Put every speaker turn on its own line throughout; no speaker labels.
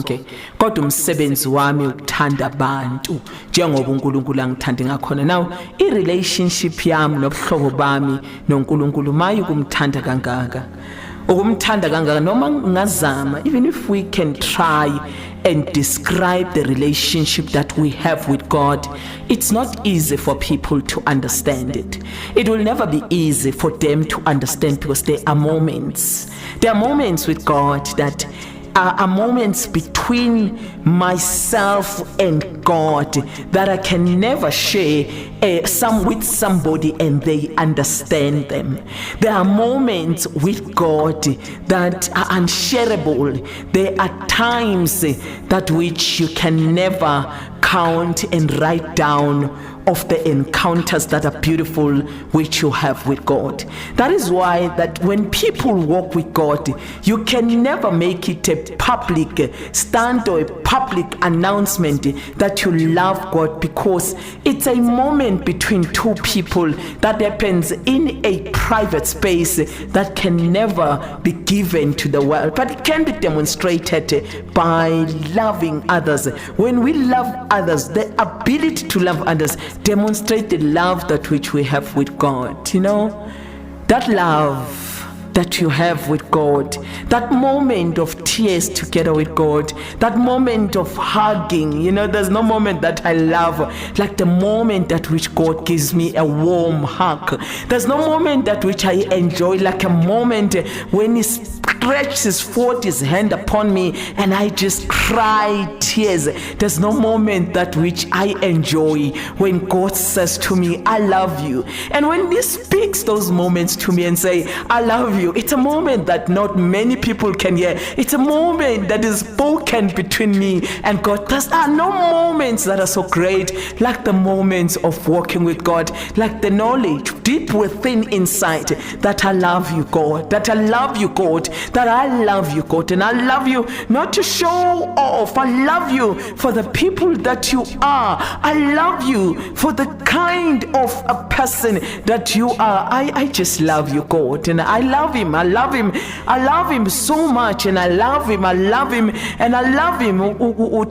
sonke, kodwa umsebenzi wami ukuthanda abantu njengoba uNkulunkulu angithanda ngakhona. Now i-relationship yami nobuhlobo bami noNkulunkulu maye ukumthanda kangaka, ukumthanda kangaka noma ngazama, even if we can try and describe the relationship that we have with God, it's not easy for people to understand it. It will never be easy for them to understand, because there are moments with God that are moments between myself and God that I can never share with somebody and they understand them. There are moments with God that are unshareable. There are times that which you can never count and write down of the encounters that are beautiful which you have with God. That is why that when people walk with God, you can never make it a public stand or a public announcement that you love God, because it's a moment between two people that happens in a private space that can never be given to the world, but it can be demonstrated by loving others. When we love others, the ability to love others demonstrate the love that which we have with God. You know, that love that you have with God, that moment of tears together with God, that moment of hugging. You know, there's no moment that I love like the moment that which God gives me a warm hug. There's no moment that which I enjoy like a moment when He stretches forth His hand upon me and I just cry tears. There's no moment that which I enjoy when God says to me, I love you. And when He speaks those moments to me and say, I love you, it's a moment that not many people can hear. It's a moment that is spoken between me and God. There are no moments that are so great like the moments of walking with God, like the knowledge deep within inside that I love you, God, that I love you, God, that I love you, God, and I love you not to show off. I love you for the people that you are. I love you for the kind of a person that you are. I just love you, God, and I love Him. I love Him. I love Him so much, and I love Him. I love Him, and I love Him.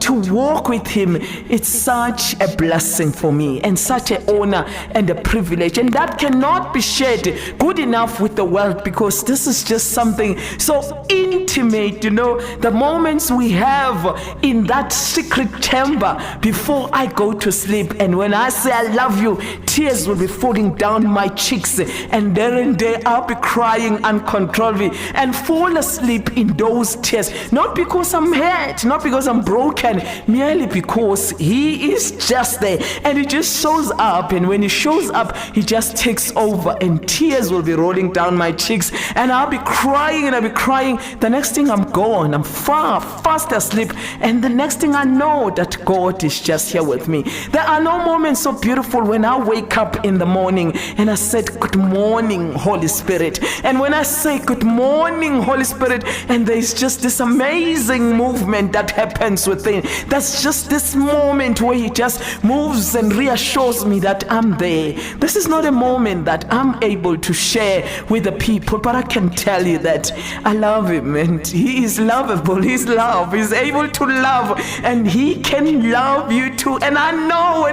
To walk with Him, it's such a blessing for me, and such an honor and a privilege, and that cannot be shared good enough with the world, because this is just something so intimate. You know, the moments we have in that secret chamber before I go to sleep, and when I say I love you, tears will be falling down my cheeks, and there and there I'll be crying uncontrollably and fall asleep in those tears, not because I'm hurt, not because I'm broken, merely because He is just there, and He just shows up. And when He shows up, He just takes over, and tears will be rolling down my cheeks, and I'll be crying and I'll be crying. The next thing I'm gone, I'm fast asleep, and the next thing I know that God is just here with me. There are no moments so beautiful when I wake up in the morning and I said, good morning, Holy Spirit. And when I say good morning, Holy Spirit, and there's just this amazing movement that happens within, that's just this moment where He just moves and reassures me that I'm there. This is not a moment that I'm able to share with the people, but I can tell you that I love Him, and He is lovable. He's love. He's able to love, and He can love you too. And I know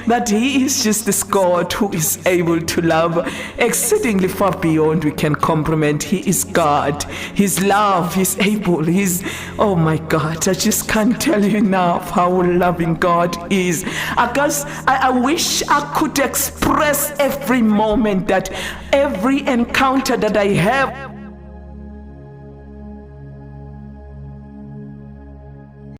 that He is just this God who is able to love exceedingly far beyond we can comprehend. He is God. His love, He's able. Oh my God, I just can't tell you enough how loving God is. I wish I could express every moment, that every encounter that I have